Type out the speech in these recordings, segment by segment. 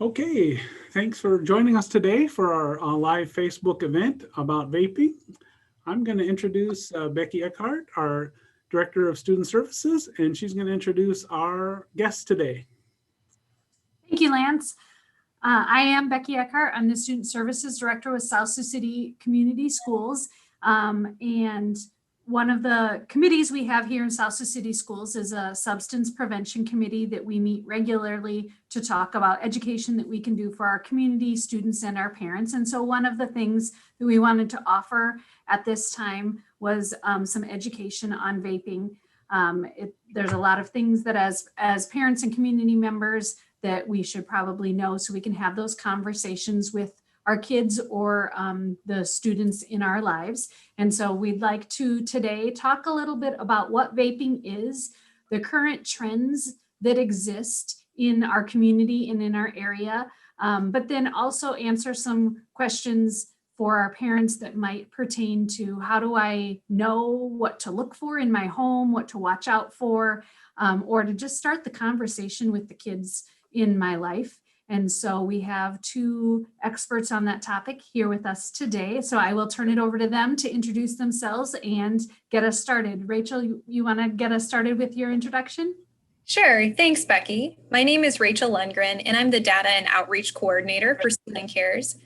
Okay, thanks for joining us today for our live Facebook event about vaping. I'm going to introduce Becky Eckhart, our Director of Student Services, and she's going to introduce our guest today. Thank you, Lance. I am Becky Eckhart. I'm the Student Services Director with South Sioux City Community Schools. And one of the committees we have here in South Sioux City Schools is a substance prevention committee that we meet regularly to talk about education that we can do for our community, students, and our parents. And so one of the things that we wanted to offer at this time was some education on vaping. There's a lot of things that as parents and community members that we should probably know, so we can have those conversations with our kids or the students in our lives. And so we'd like to today talk a little bit about what vaping is, the current trends that exist in our community and in our area, but then also answer some questions for our parents that might pertain to how do I know what to look for in my home, what to watch out for, or to just start the conversation with the kids in my life. And so we have two experts on that topic here with us today. So I will turn it over to them to introduce themselves and get us started. Rachel, you want to get us started with your introduction? Sure. Thanks, Becky. My name is Rachel Lundgren, and I'm the Data and Outreach Coordinator for Siouxland Cares.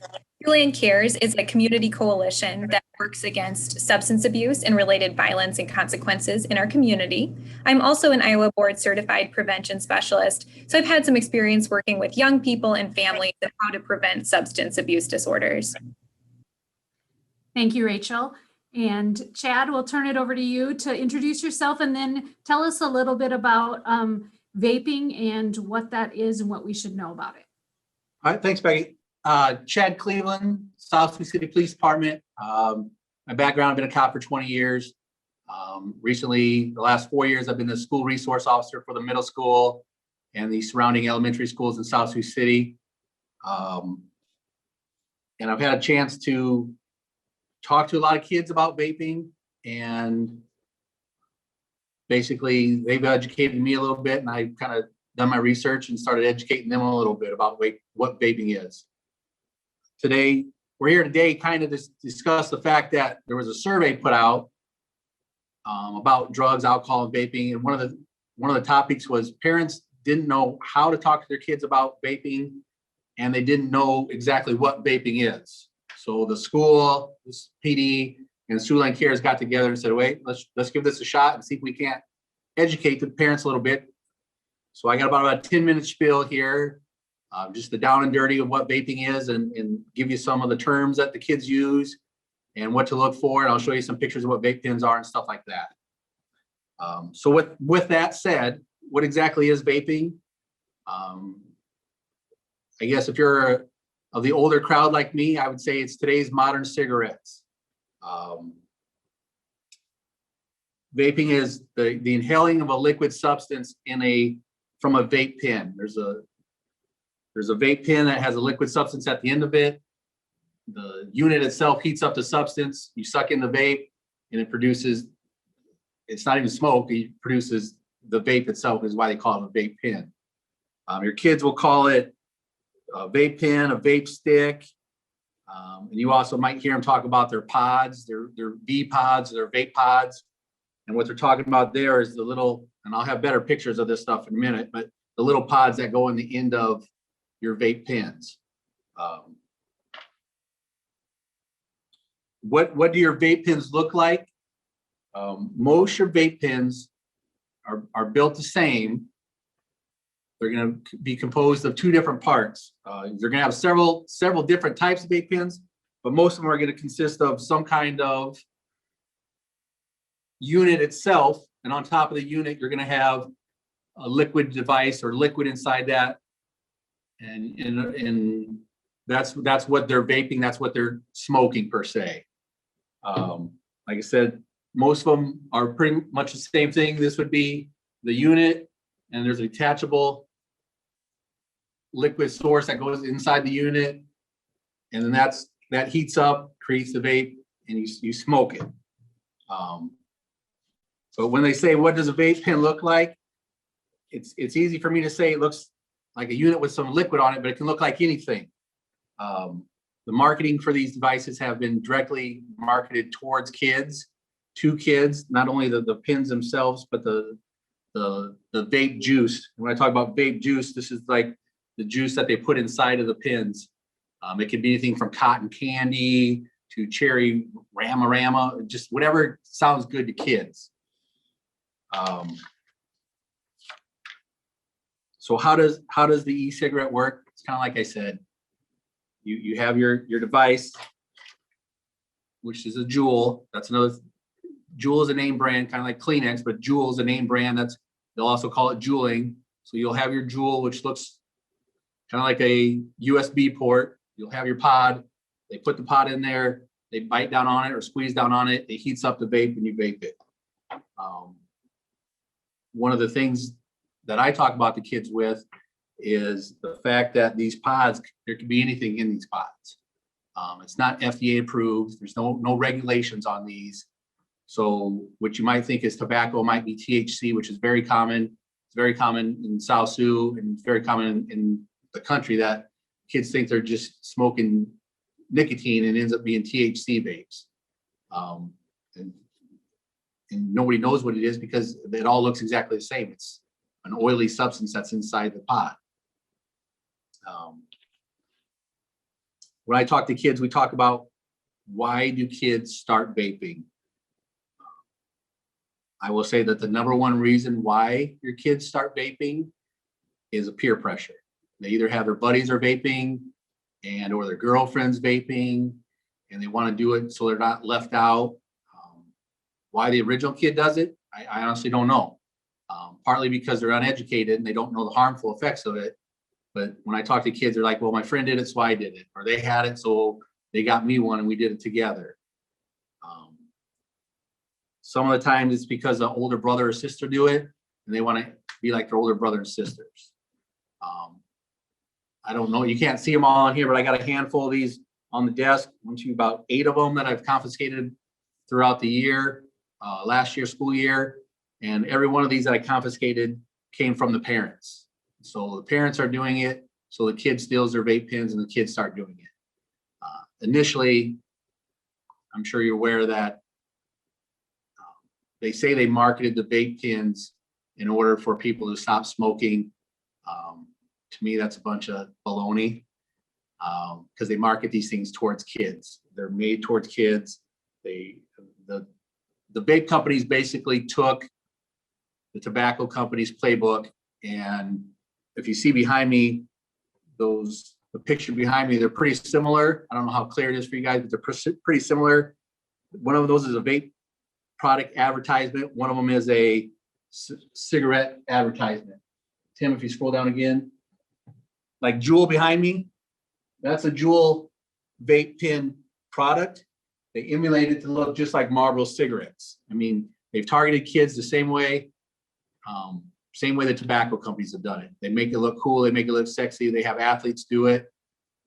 Siouxland Cares is a community coalition that works against substance abuse and related violence and consequences in our community. I'm also an Iowa Board Certified Prevention Specialist, so I've had some experience working with young people and families on how to prevent substance abuse disorders. Thank you, Rachel. And Chad, we'll turn it over to you to introduce yourself and then tell us a little bit about vaping and what that is and what we should know about it. All right, thanks, Becky. Chad Cleveland, South Sioux City Police Department. My background, I've been a cop for 20 years. Recently, the last 4 years, I've been the school resource officer for the middle school and the surrounding elementary schools in South Sioux City. And I've had a chance to talk to a lot of kids about vaping, and basically they've educated me a little bit, and I've kind of done my research and started educating them a little bit about what vaping is. Today, we're here today kind of to discuss the fact that there was a survey put out about drugs, alcohol, and vaping, and one of the topics was parents didn't know how to talk to their kids about vaping, and they didn't know exactly what vaping is. So the school, this PD, and Siouxland Cares got together and said, wait, let's give this a shot and see if we can't educate the parents a little bit. So I got about a 10-minute spiel here, just the down and dirty of what vaping is, and give you some of the terms that the kids use and what to look for. And I'll show you some pictures of what vape pens are and stuff like that. So with that said, what exactly is vaping? I guess if you're of the older crowd like me, I would say it's today's modern cigarettes. Vaping is the inhaling of a liquid substance from a vape pen. There's a vape pen that has a liquid substance at the end of it. The unit itself heats up the substance. You suck in the vape, and it produces. It's not even smoke. It produces the vape itself. Is why they call it a vape pen. Your kids will call it a vape pen, a vape stick, and you also might hear them talk about their pods, their V pods, their vape pods, and what they're talking about there is the little, and I'll have better pictures of this stuff in a minute, but the little pods that go in the end of your vape pens. What do your vape pens look like? Most your vape pens are built the same. They're going to be composed of two different parts. You're going to have several different types of vape pens, but most of them are going to consist of some kind of unit itself. And on top of the unit, you're going to have a liquid device or liquid inside that. And that's what they're vaping. That's what they're smoking per se. Like I said, most of them are pretty much the same thing. This would be the unit, and there's a detachable liquid source that goes inside the unit, and then that heats up, creates the vape, and you smoke it. So when they say, what does a vape pen look like? It's easy for me to say it looks like a unit with some liquid on it, but it can look like anything. The marketing for these devices have been directly marketed towards kids, to kids, not only the pins themselves, but the vape juice. When I talk about vape juice, this is like the juice that they put inside of the pins. It can be anything from cotton candy to cherry rama, just whatever sounds good to kids. So how does the e-cigarette work? It's kind of like I said, you have your device, which is a Juul. That's another. Juul is a name brand, kind of like Kleenex, but Juul is a name brand. They'll also call it Juuling. So you'll have your Juul, which looks kind of like a USB port. You'll have your pod. They put the pod in there. They bite down on it or squeeze down on it. It heats up the vape and you vape it. One of the things that I talk about the kids with is the fact that these pods, there can be anything in these pods. It's not FDA approved. There's no regulations on these. So what you might think is tobacco might be THC, which is very common. It's very common in South Sioux and very common in the country that kids think they're just smoking nicotine and ends up being THC vapes. And nobody knows what it is because it all looks exactly the same. It's an oily substance that's inside the pod. When I talk to kids, we talk about why do kids start vaping? I will say that the number one reason why your kids start vaping is a peer pressure. They either have their buddies are vaping or their girlfriend's vaping, and they want to do it so they're not left out. Why the original kid does it, I honestly don't know. Partly because they're uneducated and they don't know the harmful effects of it. But when I talk to kids, they're like, well, my friend did it, so I did it. Or they had it, so they got me one and we did it together. Some of the times it's because an older brother or sister do it and they want to be like their older brother and sisters. I don't know. You can't see them all on here, but I got a handful of these on the desk. About 8 of them that I've confiscated throughout the year, last year, school year. And every one of these that I confiscated came from the parents. So the parents are doing it. So the kid steals their vape pens and the kids start doing it. Initially, I'm sure you're aware that they say they marketed the vape pens in order for people to stop smoking. To me, that's a bunch of baloney because they market these things towards kids. They're made towards kids. The vape companies basically took the tobacco company's playbook, and if you see behind me, the picture behind me, they're pretty similar. I don't know how clear it is for you guys, but they're pretty similar. One of those is a vape product advertisement. One of them is a cigarette advertisement. Tim, if you scroll down again, like Juul behind me, that's a Juul vape pen product. They emulate it to look just like Marlboro cigarettes. I mean, they've targeted kids the same way the tobacco companies have done it. They make it look cool. They make it look sexy. They have athletes do it.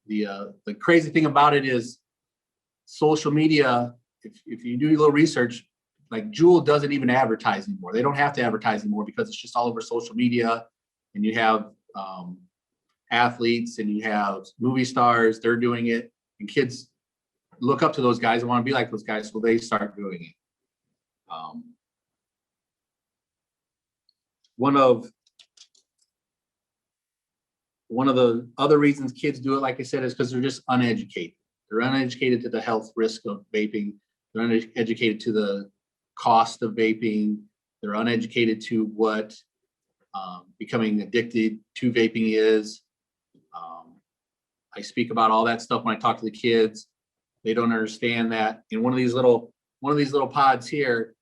The crazy thing about it is social media. If you do a little research, like Juul doesn't even advertise anymore. They don't have to advertise anymore because it's just all over social media. And you have athletes and you have movie stars. They're doing it, and kids look up to those guys and want to be like those guys, so they start doing it. One of the other reasons kids do it, like I said, is because they're just uneducated. They're uneducated to the health risk of vaping. They're uneducated to the cost of vaping. They're uneducated to what becoming addicted to vaping is. I speak about all that stuff when I talk to the kids. They don't understand that in one of these little pods here,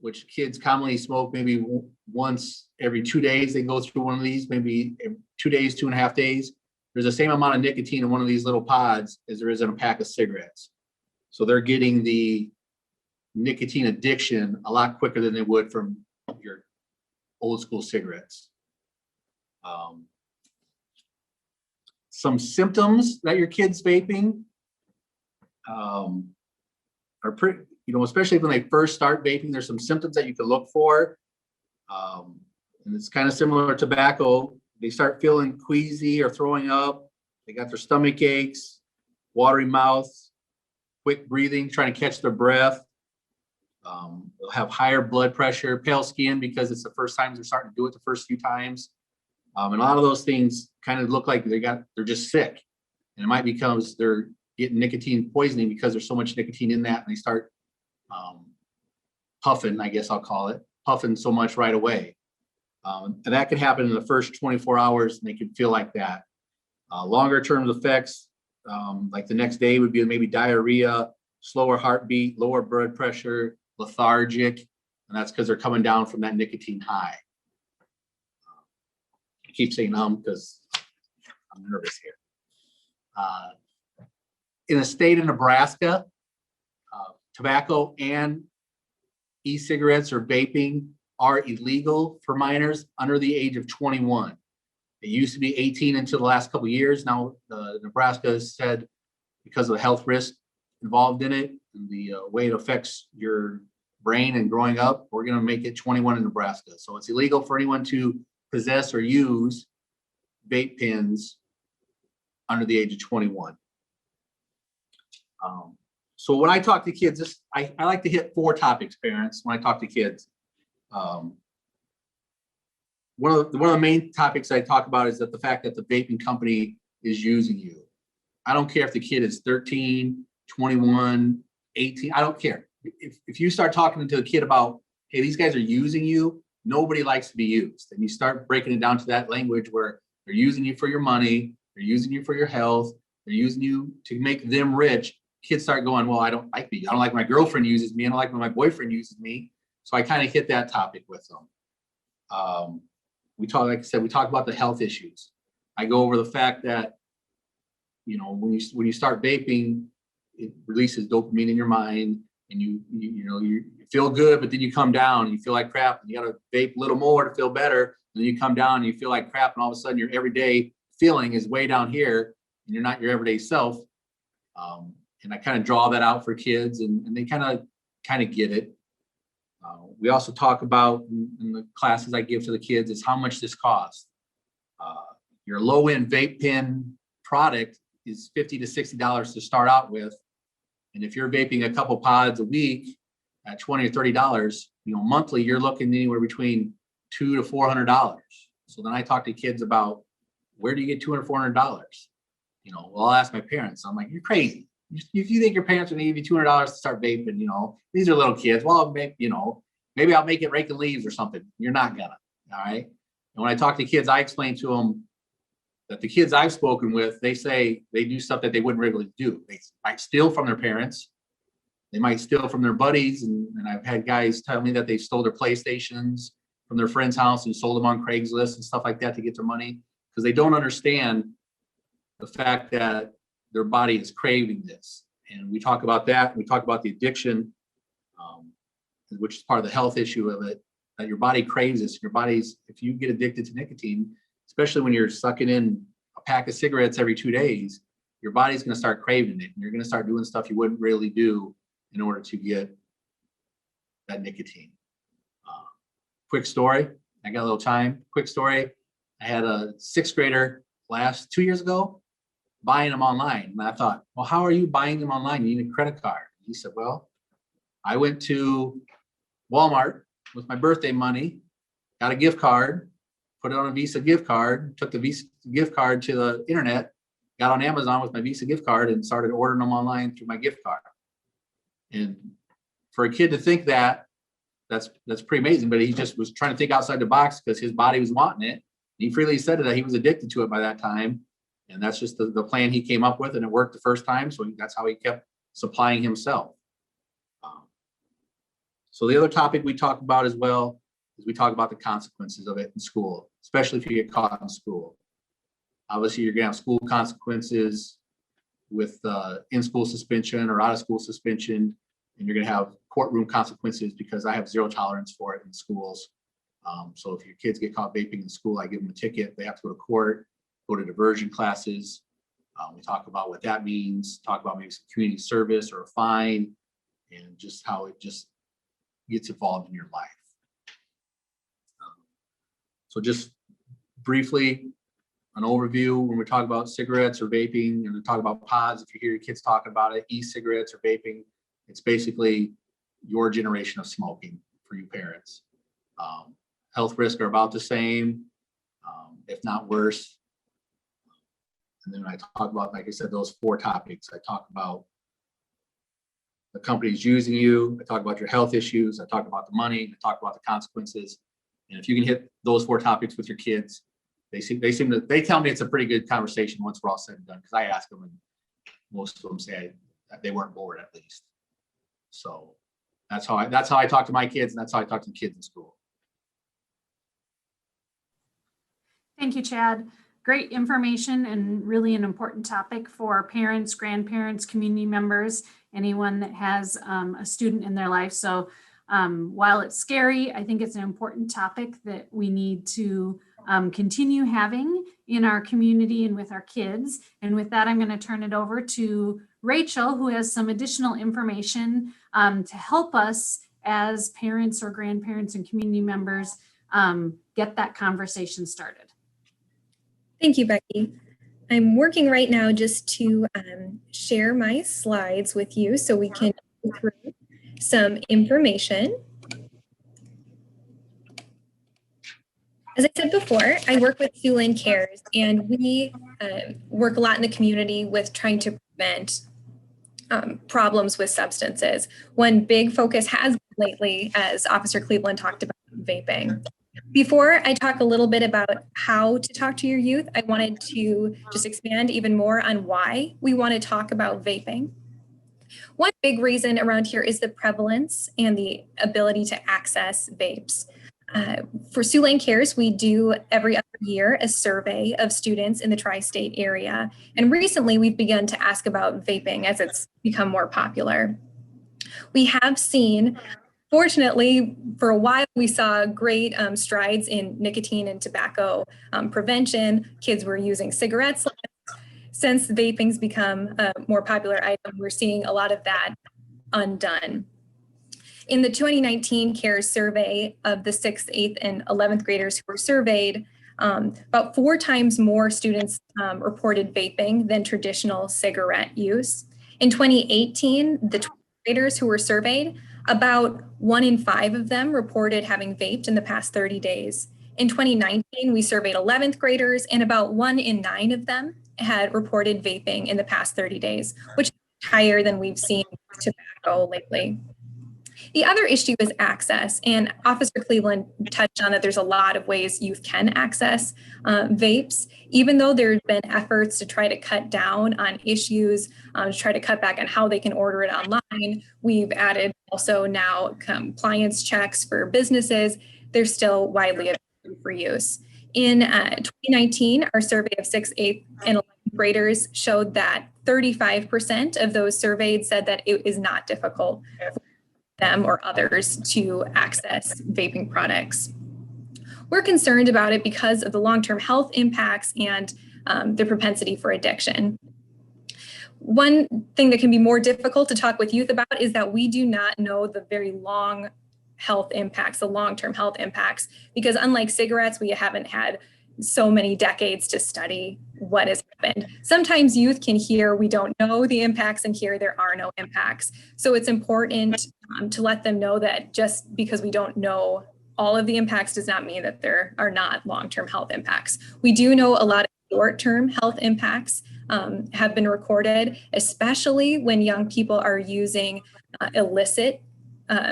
which kids commonly smoke maybe once every 2 days. They go through one of these, maybe 2 days, 2.5 days. There's the same amount of nicotine in one of these little pods as there is in a pack of cigarettes. So they're getting the nicotine addiction a lot quicker than they would from your old school cigarettes. Some symptoms that your kid's vaping are pretty, especially when they first start vaping, there's some symptoms that you can look for. And it's kind of similar to tobacco. they start feeling queasy or throwing up. They got their stomach aches, watery mouth, quick breathing, trying to catch their breath. They'll have higher blood pressure, pale skin because it's the first time they're starting to do it the first few times. And a lot of those things kind of look like they're just sick. And it might be because they're getting nicotine poisoning because there's so much nicotine in that, and they start puffing, I guess I'll call it, puffing so much right away. And that can happen in the first 24 hours, and they can feel like that. Longer term effects, like the next day would be maybe diarrhea, slower heartbeat, lower blood pressure, lethargic, and that's because they're coming down from that nicotine high. I keep saying because I'm nervous here. In the state of Nebraska, tobacco and e-cigarettes or vaping are illegal for minors under the age of 21. It used to be 18 until the last couple of years. Now, Nebraska has said because of the health risk involved in it and the way it affects your brain and growing up, we're going to make it 21 in Nebraska. So it's illegal for anyone to possess or use vape pens under the age of 21. So when I talk to kids, I like to hit 4 topics, parents, when I talk to kids. One of the main topics I talk about is that the fact that the vaping company is using you. I don't care if the kid is 13, 21, 18, I don't care. If you start talking to a kid about, hey, these guys are using you, nobody likes to be used. And you start breaking it down to that language where they're using you for your money, they're using you for your health, they're using you to make them rich. Kids start going, well, I don't like me. I don't like my girlfriend uses me. I don't like when my boyfriend uses me. So I kind of hit that topic with them. We talk, like I said, we talk about the health issues. I go over the fact that, you know, when you start vaping, it releases dopamine in your mind, and you feel good, but then you come down and you feel like crap, and you got to vape a little more to feel better. And then you come down and you feel like crap, and all of a sudden your everyday feeling is way down here, and you're not your everyday self. And I kind of draw that out for kids, and they kind of get it. We also talk about in the classes I give to the kids is how much this costs. Your low-end vape pen product is $50 to $60 to start out with. And if you're vaping a couple pods a week at $20 or $30, monthly, you're looking anywhere between $200 to $400. So then I talk to kids about, where do you get $200, $400? Well, I'll ask my parents. I'm like, you're crazy. If you think your parents are going to give you $200 to start vaping, these are little kids. Well, I'll make, maybe I'll make it raking leaves or something. You're not gonna, all right? And when I talk to kids, I explain to them that the kids I've spoken with, they say they do stuff that they wouldn't regularly do. They might steal from their parents. They might steal from their buddies. And I've had guys tell me that they stole their PlayStations from their friend's house and sold them on Craigslist and stuff like that to get their money, because they don't understand the fact that their body is craving this. And we talk about that. We talk about the addiction, which is part of the health issue of it, that your body craves this. Your body's, if you get addicted to nicotine, especially when you're sucking in a pack of cigarettes every 2 days, your body's going to start craving it. And you're going to start doing stuff you wouldn't really do in order to get that nicotine. Quick story. I got a little time. Quick story. I had a 6th grader 2 years ago buying them online. And I thought, well, how are you buying them online? You need a credit card. He said, well, I went to Walmart with my birthday money, got a gift card, put it on a Visa gift card, took the Visa gift card to the internet, got on Amazon with my Visa gift card, and started ordering them online through my gift card. And for a kid to think that, that's pretty amazing. But he just was trying to think outside the box because his body was wanting it. And he freely said that he was addicted to it by that time. And that's just the plan he came up with, and it worked the first time. So that's how he kept supplying himself. So the other topic we talk about as well is we talk about the consequences of it in school, especially if you get caught in school. Obviously, you're going to have school consequences with in-school suspension or out-of-school suspension, and you're going to have courtroom consequences because I have zero tolerance for it in schools. So if your kids get caught vaping in school, I give them a ticket. They have to go to court, go to diversion classes. We talk about what that means, talk about maybe some community service or a fine, and just how it just gets involved in your life. So just briefly an overview when we talk about cigarettes or vaping, and we talk about pods. If you hear your kids talking about it, e-cigarettes or vaping, it's basically your generation of smoking for you parents. Health risks are about the same, if not worse. And then I talk about, like I said, those 4 topics. I talk about the companies using you. I talk about your health issues. I talk about the money. I talk about the consequences. And if you can hit those 4 topics with your kids, they tell me it's a pretty good conversation once we're all said and done. Because I ask them, and most of them say that they weren't bored at least. So that's how I talk to my kids, and that's how I talk to the kids in school. Thank you, Chad. Great information and really an important topic for parents, grandparents, community members, anyone that has a student in their life. So while it's scary, I think it's an important topic that we need to continue having in our community and with our kids. And with that, I'm going to turn it over to Rachel, who has some additional information to help us as parents or grandparents and community members get that conversation started. Thank you, Becky. I'm working right now just to share my slides with you so we can go through some information. As I said before, I work with Siouxland Cares, and we work a lot in the community with trying to prevent problems with substances. One big focus has been lately, as Officer Cleveland talked about, vaping. Before I talk a little bit about how to talk to your youth, I wanted to just expand even more on why we want to talk about vaping. One big reason around here is the prevalence and the ability to access vapes. For Siouxland Cares, we do every other year a survey of students in the tri-state area. And recently we've begun to ask about vaping as it's become more popular. We have seen, fortunately, for a while, we saw great strides in nicotine and tobacco prevention. Kids were using cigarettes. Since vaping's become a more popular item, we're seeing a lot of that undone. In the 2019 CARES survey of the 6th, 8th, and 11th graders who were surveyed, about 4 times more students reported vaping than traditional cigarette use. In 2018, the 12th graders who were surveyed, about 1 in 5 of them reported having vaped in the past 30 days. In 2019, we surveyed 11th graders, and about 1 in 9 of them had reported vaping in the past 30 days, which is higher than we've seen with tobacco lately. The other issue is access, and Officer Cleveland touched on that there's a lot of ways youth can access vapes, even though there's been efforts to try to cut down on issues, to try to cut back on how they can order it online. We've added also now compliance checks for businesses. They're still widely available for use. In 2019, our survey of 6th, 8th, and 11th graders showed that 35% of those surveyed said that it is not difficult for them or others to access vaping products. We're concerned about it because of the long-term health impacts and the propensity for addiction. One thing that can be more difficult to talk with youth about is that we do not know the very long health impacts, the long-term health impacts, because unlike cigarettes, we haven't had so many decades to study what has happened. Sometimes youth can hear we don't know the impacts and here there are no impacts. So it's important to let them know that just because we don't know all of the impacts does not mean that there are not long-term health impacts. We do know a lot of short-term health impacts have been recorded, especially when young people are using illicit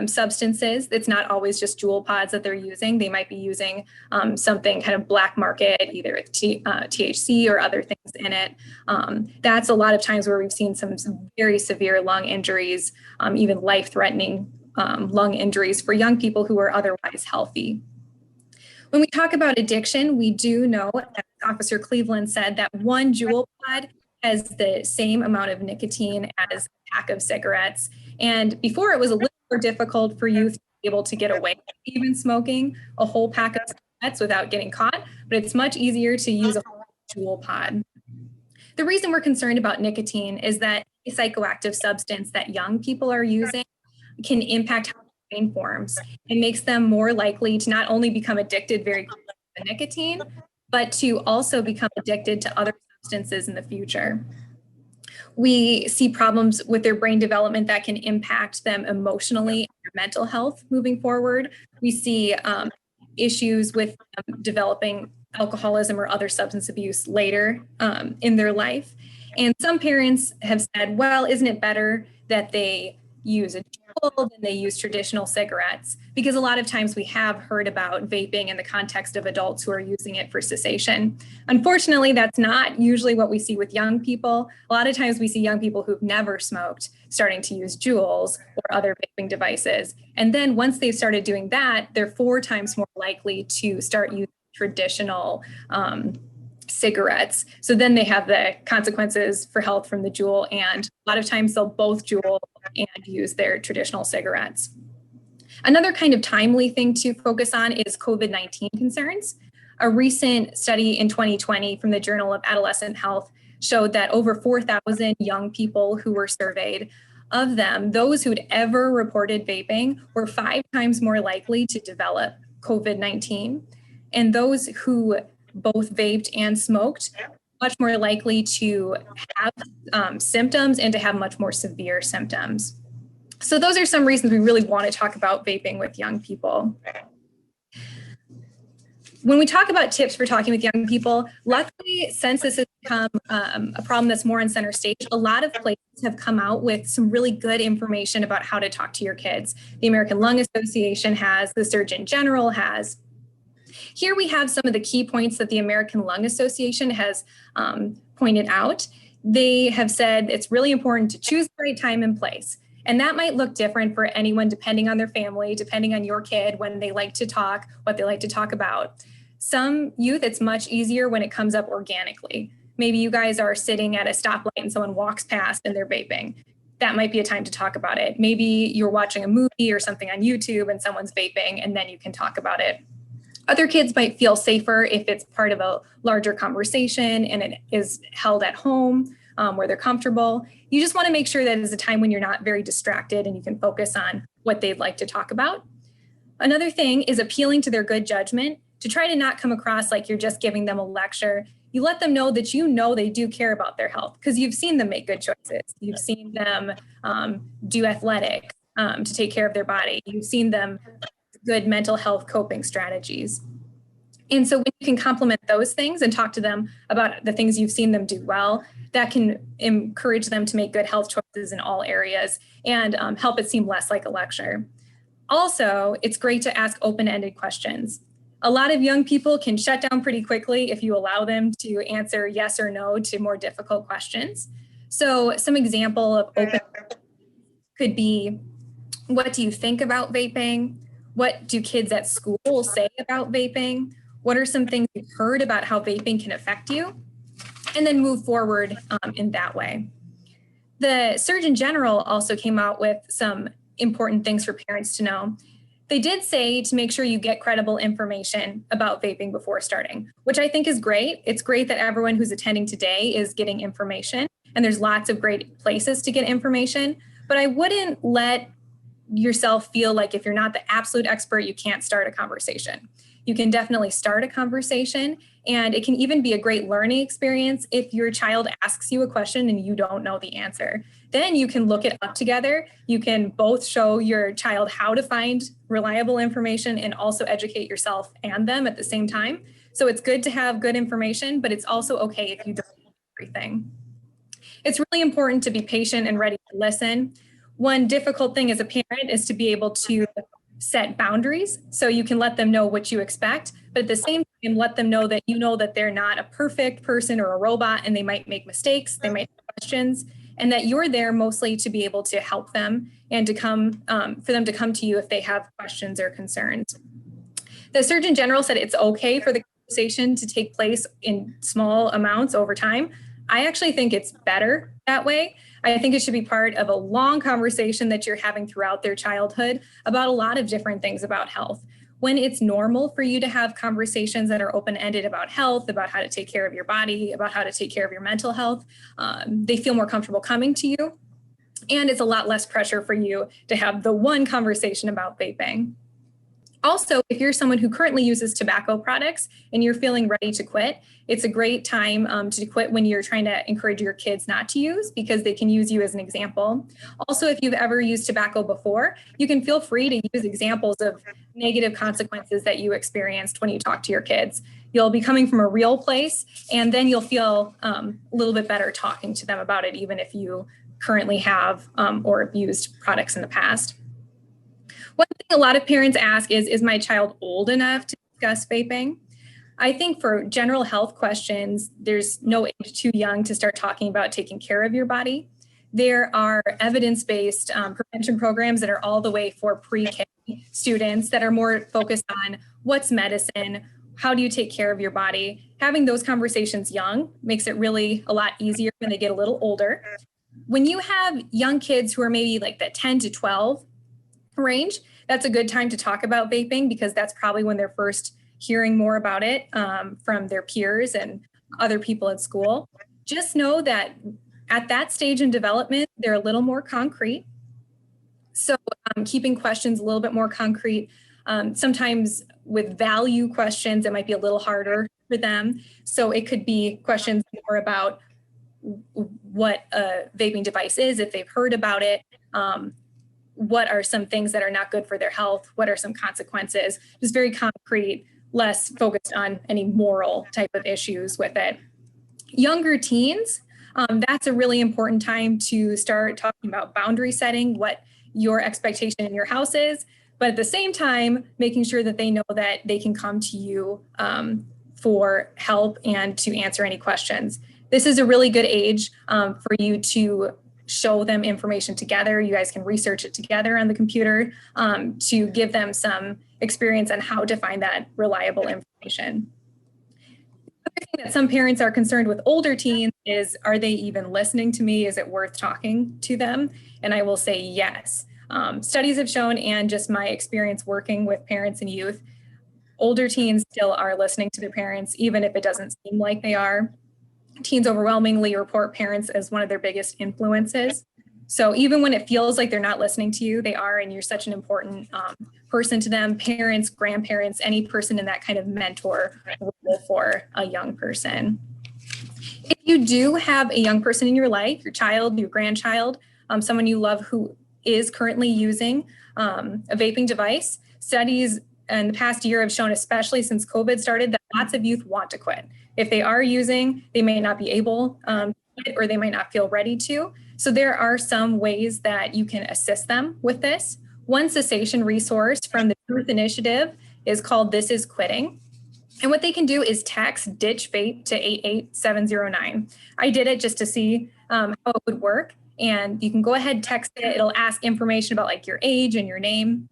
substances. It's not always just jewel pods that they're using. They might be using something kind of black market, either THC or other things in it. That's a lot of times where we've seen some very severe lung injuries, even life-threatening lung injuries for young people who are otherwise healthy. When we talk about addiction, we do know, as Officer Cleveland said, that 1 jewel pod has the same amount of nicotine as a pack of cigarettes. And before, it was a little more difficult for youth to be able to get away with even smoking a whole pack of cigarettes without getting caught, but it's much easier to use a whole jewel pod. The reason we're concerned about nicotine is that a psychoactive substance that young people are using can impact how the brain forms. It makes them more likely to not only become addicted very quickly to nicotine, but to also become addicted to other substances in the future. We see problems with their brain development that can impact them emotionally and their mental health moving forward. We see issues with developing alcoholism or other substance abuse later in their life. And some parents have said, well, isn't it better that they use a Juul than they use traditional cigarettes? Because a lot of times we have heard about vaping in the context of adults who are using it for cessation. Unfortunately, that's not usually what we see with young people. A lot of times we see young people who've never smoked starting to use Juuls or other vaping devices. And then once they've started doing that, they're 4 times more likely to start using traditional cigarettes. So then they have the consequences for health from the Juul, and a lot of times they'll both Juul and use their traditional cigarettes. Another kind of timely thing to focus on is COVID-19 concerns. A recent study in 2020 from the Journal of Adolescent Health showed that over 4,000 young people who were surveyed, of them, those who'd ever reported vaping were 5 times more likely to develop COVID-19. And those who both vaped and smoked, much more likely to have symptoms and to have much more severe symptoms. So those are some reasons we really want to talk about vaping with young people. When we talk about tips for talking with young people, luckily, since this has become a problem that's more on center stage, a lot of places have come out with some really good information about how to talk to your kids. The American Lung Association has, the Surgeon General has. Here we have some of the key points that the American Lung Association has pointed out. They have said it's really important to choose the right time and place. And that might look different for anyone depending on their family, depending on your kid, when they like to talk, what they like to talk about. Some youth, it's much easier when it comes up organically. Maybe you guys are sitting at a stoplight and someone walks past and they're vaping. That might be a time to talk about it. Maybe you're watching a movie or something on YouTube and someone's vaping, and then you can talk about it. Other kids might feel safer if it's part of a larger conversation and it is held at home where they're comfortable. You just want to make sure that it's a time when you're not very distracted and you can focus on what they'd like to talk about. Another thing is appealing to their good judgment, to try to not come across like you're just giving them a lecture. You let them know that you know they do care about their health because you've seen them make good choices. You've seen them do athletics to take care of their body. You've seen them good mental health coping strategies. And so when you can complement those things and talk to them about the things you've seen them do well, that can encourage them to make good health choices in all areas and help it seem less like a lecture. Also, it's great to ask open-ended questions. A lot of young people can shut down pretty quickly if you allow them to answer yes or no to more difficult questions. So some example of open could be, what do you think about vaping? What do kids at school say about vaping? What are some things you've heard about how vaping can affect you? And then move forward in that way. The Surgeon General also came out with some important things for parents to know. They did say to make sure you get credible information about vaping before starting, which I think is great. It's great that everyone who's attending today is getting information, and there's lots of great places to get information, but I wouldn't let yourself feel like if you're not the absolute expert, you can't start a conversation. You can definitely start a conversation, and it can even be a great learning experience if your child asks you a question and you don't know the answer. Then you can look it up together. You can both show your child how to find reliable information and also educate yourself and them at the same time. So it's good to have good information, but it's also okay if you don't know everything. It's really important to be patient and ready to listen. One difficult thing as a parent is to be able to set boundaries so you can let them know what you expect, but at the same time, let them know that they're not a perfect person or a robot and they might make mistakes, they might have questions, and that you're there mostly to be able to help them and to come for them to come to you if they have questions or concerns. The Surgeon General said it's okay for the conversation to take place in small amounts over time. I actually think it's better that way. I think it should be part of a long conversation that you're having throughout their childhood about a lot of different things about health. When it's normal for you to have conversations that are open-ended about health, about how to take care of your body, about how to take care of your mental health, they feel more comfortable coming to you. And it's a lot less pressure for you to have the one conversation about vaping. Also, if you're someone who currently uses tobacco products and you're feeling ready to quit, it's a great time to quit when you're trying to encourage your kids not to use, because they can use you as an example. Also, if you've ever used tobacco before, you can feel free to use examples of negative consequences that you experienced when you talk to your kids. You'll be coming from a real place, and then you'll feel a little bit better talking to them about it, even if you currently have or abused products in the past. One thing a lot of parents ask is my child old enough to discuss vaping? I think for general health questions, there's no age too young to start talking about taking care of your body. There are evidence-based prevention programs that are all the way for pre-K students that are more focused on what's medicine, how do you take care of your body. Having those conversations young makes it really a lot easier when they get a little older. When you have young kids who are maybe like the 10 to 12 range, that's a good time to talk about vaping, because that's probably when they're first hearing more about it from their peers and other people at school. Just know that at that stage in development, they're a little more concrete. So keeping questions a little bit more concrete. Sometimes with value questions, it might be a little harder for them. So it could be questions more about what a vaping device is, if they've heard about it, what are some things that are not good for their health, what are some consequences, just very concrete, less focused on any moral type of issues with it. Younger teens, that's a really important time to start talking about boundary setting, what your expectation in your house is, but at the same time, making sure that they know that they can come to you for help and to answer any questions. This is a really good age for you to show them information together. You guys can research it together on the computer to give them some experience on how to find that reliable information. The other thing that some parents are concerned with older teens is, are they even listening to me? Is it worth talking to them? And I will say yes. Studies have shown, and just my experience working with parents and youth, older teens still are listening to their parents, even if it doesn't seem like they are. Teens overwhelmingly report parents as one of their biggest influences. So even when it feels like they're not listening to you, they are, and you're such an important person to them, parents, grandparents, any person in that kind of mentor role for a young person. If you do have a young person in your life, your child, your grandchild, someone you love who is currently using a vaping device, studies in the past year have shown, especially since COVID started, that lots of youth want to quit. If they are using, they may not be able to quit, or they might not feel ready to. So there are some ways that you can assist them with this. One cessation resource from the Truth Initiative is called This Is Quitting. And what they can do is text Ditch Vape to 88709. I did it just to see how it would work. And you can go ahead, text it. It'll ask information about like your age and your name.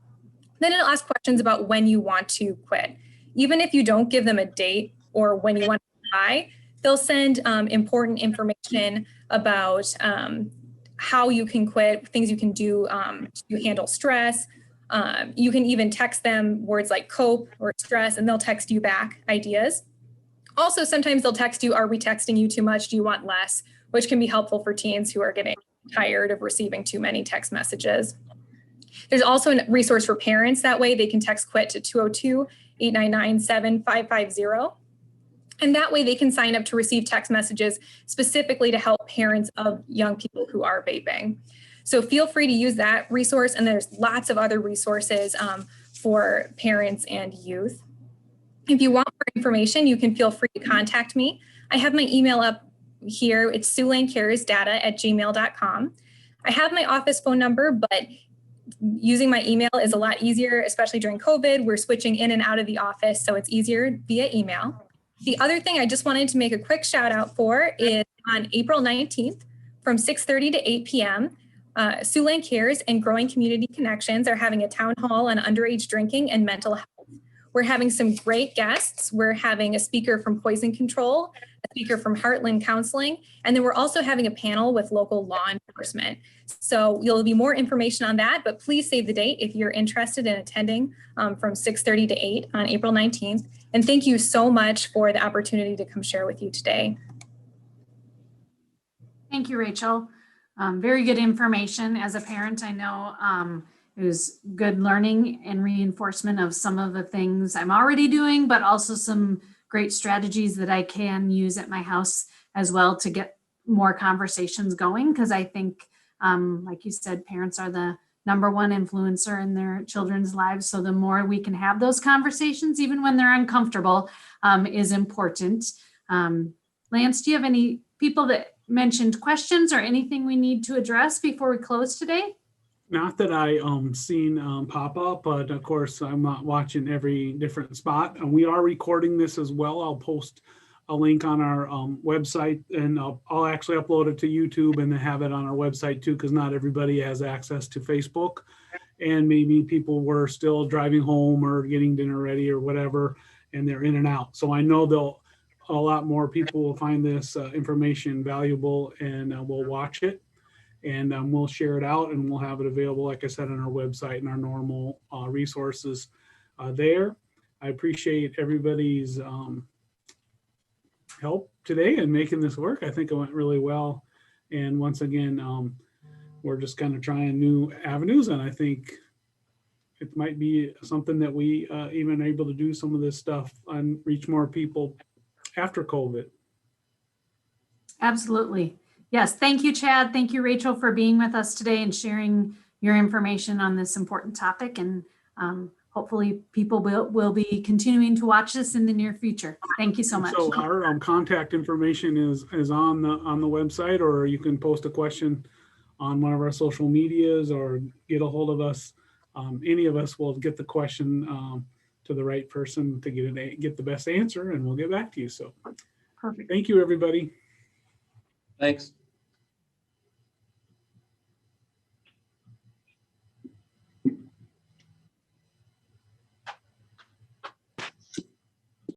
Then it'll ask questions about when you want to quit. Even if you don't give them a date or when you want to try, they'll send important information about how you can quit, things you can do to handle stress. You can even text them words like cope or stress, and they'll text you back ideas. Also, sometimes they'll text you, are we texting you too much? Do you want less? Which can be helpful for teens who are getting tired of receiving too many text messages. There's also a resource for parents. That way they can text quit to 202-899-7550. And that way they can sign up to receive text messages specifically to help parents of young people who are vaping. So feel free to use that resource. And there's lots of other resources for parents and youth. If you want more information, you can feel free to contact me. I have my email up here. It's siouxlandcaresdata@gmail.com. I have my office phone number, but using my email is a lot easier, especially during COVID. We're switching in and out of the office, so it's easier via email. The other thing I just wanted to make a quick shout out for is on April 19th from 6:30 to 8 p.m., Siouxland Cares and Growing Community Connections are having a town hall on underage drinking and mental health. We're having some great guests. We're having a speaker from Poison Control, a speaker from Heartland Counseling, and then we're also having a panel with local law enforcement. So there'll be more information on that, but please save the date if you're interested in attending from 6:30 to 8 on April 19th. And thank you so much for the opportunity to come share with you today. Thank you, Rachel. Very good information. As a parent, I know it was good learning and reinforcement of some of the things I'm already doing, but also some great strategies that I can use at my house as well to get more conversations going. Because I think, like you said, parents are the number one influencer in their children's lives. So the more we can have those conversations, even when they're uncomfortable, is important. Lance, do you have any people that mentioned questions or anything we need to address before we close today? Not that I seen pop up, but of course I'm not watching every different spot. And we are recording this as well. I'll post a link on our website, and I'll actually upload it to YouTube and then have it on our website too, because not everybody has access to Facebook. And maybe people were still driving home or getting dinner ready or whatever, and they're in and out. So I know a lot more people will find this information valuable, and will watch it. And we'll share it out, and we'll have it available, like I said, on our website and our normal resources there. I appreciate everybody's help today in making this work. I think it went really well. And once again, we're just kind of trying new avenues, and I think it might be something that we even are able to do some of this stuff and reach more people after COVID. Absolutely. Yes. Thank you, Chad. Thank you, Rachel, for being with us today and sharing your information on this important topic. And hopefully people will be continuing to watch this in the near future. Thank you so much. So our contact information is on the website, or you can post a question on one of our social medias or get a hold of us. Any of us will get the question to the right person to get the best answer, and we'll get back to you. So Perfect. thank you, everybody. Thanks.